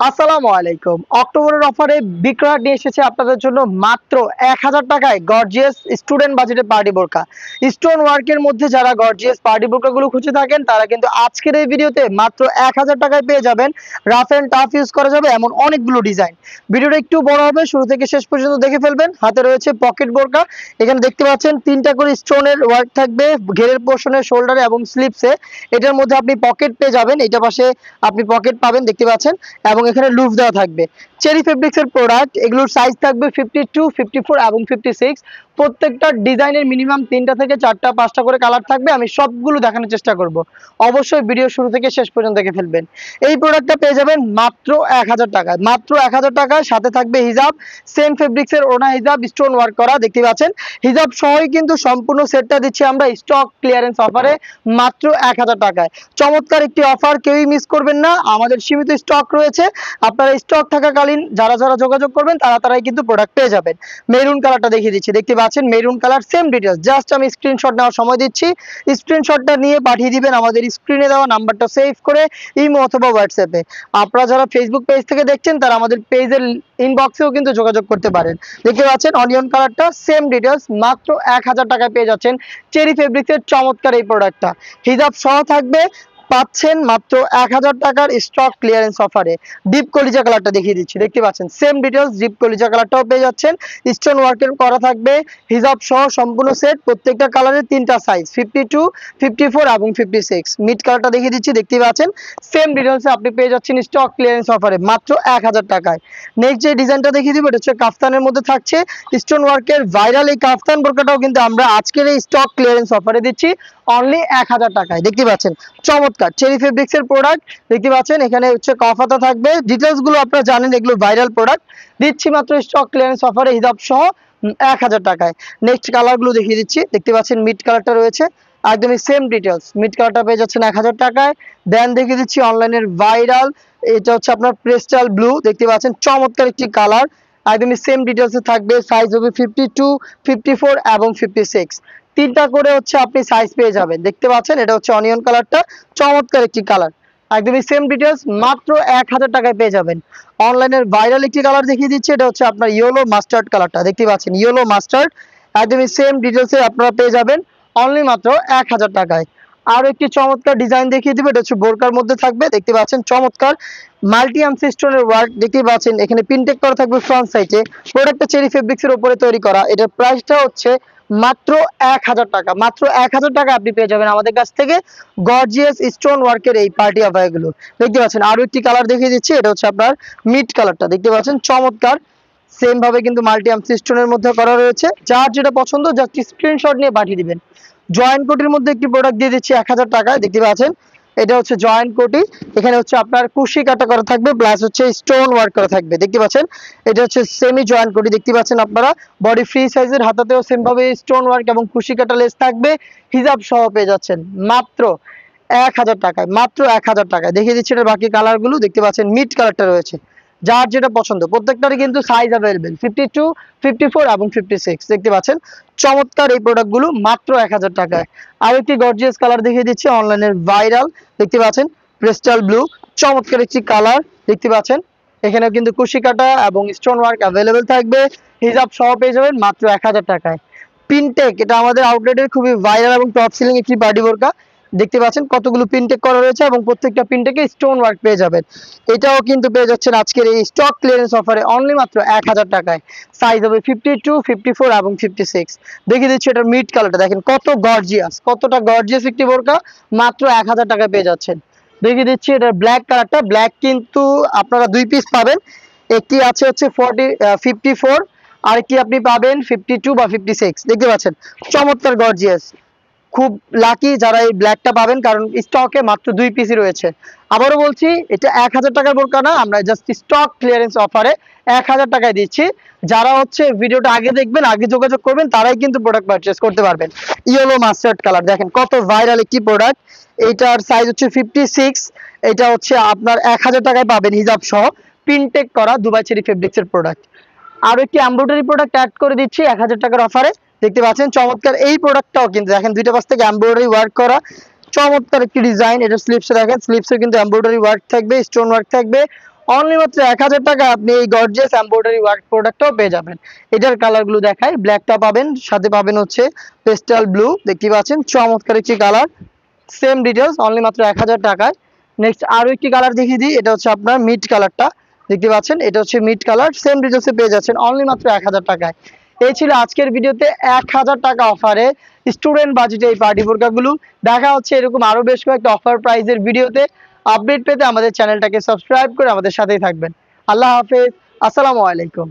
আসসালামু আলাইকুম। অক্টোবরের অফারে বিক্রয় নিয়ে এসেছে আপনাদের জন্য মাত্র ১,০০০ টাকায় গর্জিয়াস স্টুডেন্ট বাজেটে পার্টি বোরকা। স্টোন ওয়ার্কের মধ্যে যারা গর্জিয়াস পার্টি বোরকাগুলো খুঁজে থাকেন তারা কিন্তু আজকের এই ভিডিওতে মাত্র ১,০০০ টাকায় পেয়ে যাবেন। রাফ এন্ড টাফ ইউজ করা যাবে এমন অনেকগুলো ডিজাইন। ভিডিওটা একটু বড় হবে, শুরু থেকে শেষ পর্যন্ত দেখে ফেলবেন। হাতে রয়েছে পকেট বোরকা। এখানে দেখতে পাচ্ছেন ৩টা করে স্টোনের ওয়ার্ক থাকবে ঘেরের পোর্শনে, শোল্ডারে এবং স্লিপসে। এটার মধ্যে আপনি পকেট পেয়ে যাবেন, এটা পাশে আপনি পকেট পাবেন দেখতে পাচ্ছেন, এবং এখানে লুফ দেওয়া থাকবে। চেরি ফেব্রিক্সের প্রোডাক্ট, এগুলোর সাইজ থাকবে 52, 54 এবং 56। প্রত্যেকটা ডিজাইনের মিনিমাম ৩টা থেকে ৪টা ৫টা করে কালার থাকবে। আমি সবগুলো দেখানোর চেষ্টা করব। অবশ্যই ভিডিও শুরু থেকে শেষ পর্যন্ত দেখে ফেলবেন। এই প্রোডাক্টটা পেয়ে যাবেন মাত্র ১,০০০ টাকায়। মাত্র ১,০০০ টাকায় সাথে থাকবে হিজাব, সেম ফেব্রিক্সের ওনা হিজাব, স্টোন ওয়ার্ক করা দেখতে পাচ্ছেন। হিজাব সহই কিন্তু সম্পূর্ণ সেটটা দিচ্ছি আমরা স্টক ক্লিয়ারেন্স অফারে মাত্র ১,০০০ টাকায়। চমৎকার একটি অফার, কেউই মিস করবেন না। আমাদের সীমিত স্টক রয়েছে, আপনারা স্টক থাকাকালীন যারা যারা যোগাযোগ করবেন তারাই কিন্তু প্রোডাক্ট পেয়ে যাবেন। মেরুন কালারটা দেখিয়ে দিচ্ছি, দেখতে পাচ্ছেন maroon colour, same details. Just আমি স্ক্রিনশট নেওয়ার সময় দিচ্ছি, স্ক্রিনশটটা নিয়ে পাঠিয়ে দিবেন আমাদের স্ক্রিনে দেওয়া নাম্বারটা সেভ করে ইমো অথবা হোয়াটসঅ্যাপে। আপনারা যারা ফেসবুক পেজ থেকে দেখছেন তারা আমাদের পেজের ইনবক্সেও কিন্তু যোগাযোগ করতে পারেন। দেখতে পাচ্ছেন অনিয়ন কালারটা, সেম ডিটেলস, মাত্র ১,০০০ টাকায় পেয়ে যাচ্ছেন চেরি ফেব্রিক্সের চমৎকার এই প্রোডাক্টটা। হিজাব সহ থাকবে, পাচ্ছেন মাত্র ১,০০০ টাকার স্টক ক্লিয়ারেন্স অফারে। ডিপ কলিজা কালারটা দেখিয়ে দিচ্ছি, দেখতে পাচ্ছেন সেম ডিটেলস, ডিপ কলিজা কালারটাও পেয়ে যাচ্ছেন। স্টোন ওয়ার্কের করা থাকবে, হিজাব সহ সম্পূর্ণ সেট। প্রত্যেকটা কালারের 3টা সাইজ, 52, 54 এবং 56। মিড কালারটা দেখিয়ে দিচ্ছি, দেখতে পাচ্ছেন সেম ডিটেলসে আপনি পেয়ে যাচ্ছেন স্টক ক্লিয়ারেন্স অফারে মাত্র ১,০০০ টাকায়। নেক্সট যে ডিজাইনটা দেখিয়ে দিব এটা হচ্ছে কাফতানের মধ্যে থাকছে স্টোন ওয়ার্কের ভাইরাল এই কাফতান বোরকাটাও কিন্তু আমরা আজকের এই স্টক ক্লিয়ারেন্স অফারে দিচ্ছি অনলি ১,০০০ টাকায়। দেখতে পাচ্ছেন চমৎকার চেরি ফেব্রিক্সের প্রোডাক্ট, দেখতে পাচ্ছেন এখানে হচ্ছে কফাতা থাকবে। ডিটেলস গুলো আপনারা জানেন, এগুলো ভাইরাল প্রোডাক্ট। দিচ্ছি মাত্র স্টক ক্লিয়ারেন্স অফারে হিজাব সহ ১,০০০ টাকায়। নেক্সট কালার গুলো দেখিয়ে দিচ্ছি, দেখতে পাচ্ছেন মিড কালারটা রয়েছে একদমই সেম ডিটেলস। মিড কালারটা পেয়ে যাচ্ছেন ১,০০০ টাকায়। দেন দেখিয়ে দিচ্ছি অনলাইনের ভাইরাল, এটা হচ্ছে আপনার পেস্টাল ব্লু, দেখতে পাচ্ছেন চমৎকার একটি কালার, একদমই সেম ডিটেলসে থাকবে। সাইজ হবে 52, 54 এবং 56। 3টা করে হচ্ছে আপনি সাইজ পেয়ে যাবেন। দেখতে পাচ্ছেন এটা হচ্ছে অনিয়ন কালারটা, চমৎকার একটি কালার, একদমই সেম ডিটেলস, মাত্র ১,০০০ টাকায় পেয়ে যাবেন। অনলাইনের ভাইরাল একটি কালার দেখিয়ে দিচ্ছি, এটা হচ্ছে আপনার ইয়েলো মাস্টার্ড কালারটা, দেখতে পাচ্ছেন ইয়েলো মাস্টার্ড, একদমই সেম ডিটেলসে আপনারা পেয়ে যাবেন অনলি মাত্র ১,০০০ টাকায়। আরো একটি চমৎকার ডিজাইন দেখিয়ে দিবে, এটা হচ্ছে বোরকার মধ্যে থাকবে, দেখতে পাচ্ছেন চমৎকার মাল্টি আনসিস্টনের ওয়ার্ক, দেখতে পাচ্ছেন এখানে পিনটেক করা থাকবে ফ্রন্ট সাইডে। প্রোডাক্টটা চেরি ফেব্রিক্সের উপরে তৈরি করা, এটার প্রাইসটা হচ্ছে মাত্র ১,০০০ টাকা। মাত্র ১,০০০ টাকা আপনি পেয়ে যাবেন আমাদের কাছ থেকে গর্জিয়াস স্টোন ওয়ার্কের এই পার্টি আবায়াগুলো। দেখতে পাচ্ছেন আরো একটি কালার দেখিয়ে দিচ্ছি, এটা হচ্ছে আপনার মিড কালারটা, দেখতে পাচ্ছেন চমৎকার। সেম ভাবে কিন্তু মাল্টি আনসিস্টনের মধ্যে করা রয়েছে। যার যেটা পছন্দ জাস্ট স্ক্রিনশট নিয়ে পাঠিয়ে দিবেন। জয়েন্ট কোটির মধ্যে একটি প্রোডাক্ট দিয়ে দিচ্ছি ১,০০০ টাকায়, দেখতে পাচ্ছেন এটা হচ্ছে জয়েন্ট কোটি। এখানে হচ্ছে আপনার কুশি কাটা করা থাকবে, প্লাস হচ্ছে স্টোন ওয়ার্ক করা থাকবে, দেখতে পাচ্ছেন এটা হচ্ছে সেমি জয়েন্ট কোটি। দেখতে পাচ্ছেন আপনারা বডি ফ্রি সাইজের, হাতাতেও সেম ভাবে স্টোন ওয়ার্ক এবং কুশি কাটা লেস থাকবে। হিজাব সহ পেয়ে যাচ্ছেন মাত্র ১,০০০ টাকায়। মাত্র ১,০০০ টাকায় দেখিয়ে দিচ্ছি এর বাকি কালারগুলো, দেখতে পাচ্ছেন মিড কালারটা রয়েছে। যার যেটা পছন্দ প্রত্যেকটারই কিন্তু সাইজ অ্যাভেলেবেল, 52, 54 এবং 56। দেখতে পাচ্ছেন চমৎকার এই প্রোডাক্টগুলো মাত্র ১,০০০ টাকায়। আর একটি গর্জিয়াস কালার দেখিয়ে দিচ্ছি, অনলাইনের ভাইরাল, দেখতে পাচ্ছেন পেস্টাল ব্লু, চমৎকার একটি কালার, দেখতে পাচ্ছেন এখানে কিন্তু কুশি কাটা এবং স্টোন ওয়ার্ক অ্যাভেলেবেল থাকবে। হিজাব সহ পেয়ে যাবেন মাত্র ১,০০০ টাকায়। পিনটেক, এটা আমাদের আউটলেটের খুবই ভাইরাল এবং টপ সেলিং একটি পার্টি বোরকা। দেখতে পাচ্ছেন কতগুলো পিনটেক করা রয়েছে এবং প্রত্যেকটা পিনটেকে স্টোন ওয়ার্ক পেয়ে যাবেন। এটাও কিন্তু পেয়ে যাচ্ছেন আজকের এই স্টক ক্লিয়ারেন্স অফারে অনলি মাত্র ১,০০০ টাকায়। সাইজ হবে 52, 54 এবং 56। দেখিয়ে দিচ্ছি এটা মিড কালারটা, দেখেন কত গর্জিয়াস, কতটা গর্জিয়াস একটি বোরকা, মাত্র ১,০০০ টাকায় পেয়ে যাচ্ছেন। দেখিয়ে দিচ্ছি এটার ব্ল্যাক কালারটা, ব্ল্যাক কিন্তু আপনারা 2 পিস পাবেন। একটি আছে হচ্ছে 54, আরেকটি আপনি পাবেন 52 বা 56। দেখতে পাচ্ছেন চমৎকার গর্জিয়াস, খুব লাকি যারা এই ব্ল্যাকটা পাবেন, কারণ স্টকে মাত্র 2 পিসই রয়েছে। আবারও বলছি এটা ১,০০০ টাকার বোরকা না, আমরা জাস্ট স্টক ক্লিয়ারেন্স অফারে ১,০০০ টাকায় দিচ্ছি। যারা হচ্ছে ভিডিওটা আগে দেখবেন, আগে যোগাযোগ করবেন, তারাই কিন্তু প্রোডাক্ট পারচেজ করতে পারবেন। ইয়েলো মাস্টার্ড কালার, দেখেন কত ভাইরাল একটি প্রোডাক্ট। এইটার সাইজ হচ্ছে 56। এটা হচ্ছে আপনার ১,০০০ টাকায় পাবেন হিজাব সহ, পিনটেক করা দুবাই চেরি ফেব্রিক্সের প্রোডাক্ট। আরো একটি এমব্রয়ডারি প্রোডাক্ট অ্যাড করে দিচ্ছি ১,০০০ টাকার অফারে। দেখতে পাচ্ছেন চমৎকার এই প্রোডাক্টটাও কিন্তু দেখেন 2টা পাশ থেকে এমব্রয়ডারি ওয়ার্ক করা, চমৎকার একটি ডিজাইন। এটা স্লিপসে দেখেন, স্লিপসে কিন্তু এমব্রয়ডারি ওয়ার্ক থাকবে, স্টোন ওয়ার্ক থাকবে। অনলি মাত্র 1000 টাকা আপনি এই গর্জিয়াস এমব্রয়ডারি ওয়ার্ক প্রোডাক্টটাও পেয়ে যাবেন। এটার কালারগুলো দেখাই, ব্ল্যাকটা পাবেন, সাথে পাবেন হচ্ছে পেস্টাল ব্লু, দেখতে পাচ্ছেন চমৎকার একটি কালার। সেম ডিটেলস অনলি মাত্র 1000 টাকায়। নেক্সট আরো একটি কালার দেখিয়ে দিই, এটা হচ্ছে আপনার মিড কালারটা, দেখতে পাচ্ছেন এটা হচ্ছে মিড কালার, সেম ডিটেলসে পেয়ে যাচ্ছেন অনলি মাত্র 1000 টাকায়। এই ছিল আজকের ভিডিওতে 1000 টাকা অফারে স্টুডেন্ট বাজেটে এই পার্টি বোরকাগুলো। দেখা হচ্ছে এরকম আরো বেশ কয়েকটা অফার প্রাইজের ভিডিওতে। আপডেট পেতে আমাদের চ্যানেলটাকে সাবস্ক্রাইব করে আমাদের সাথেই থাকবেন। আল্লাহ হাফেজ, আসসালামু আলাইকুম।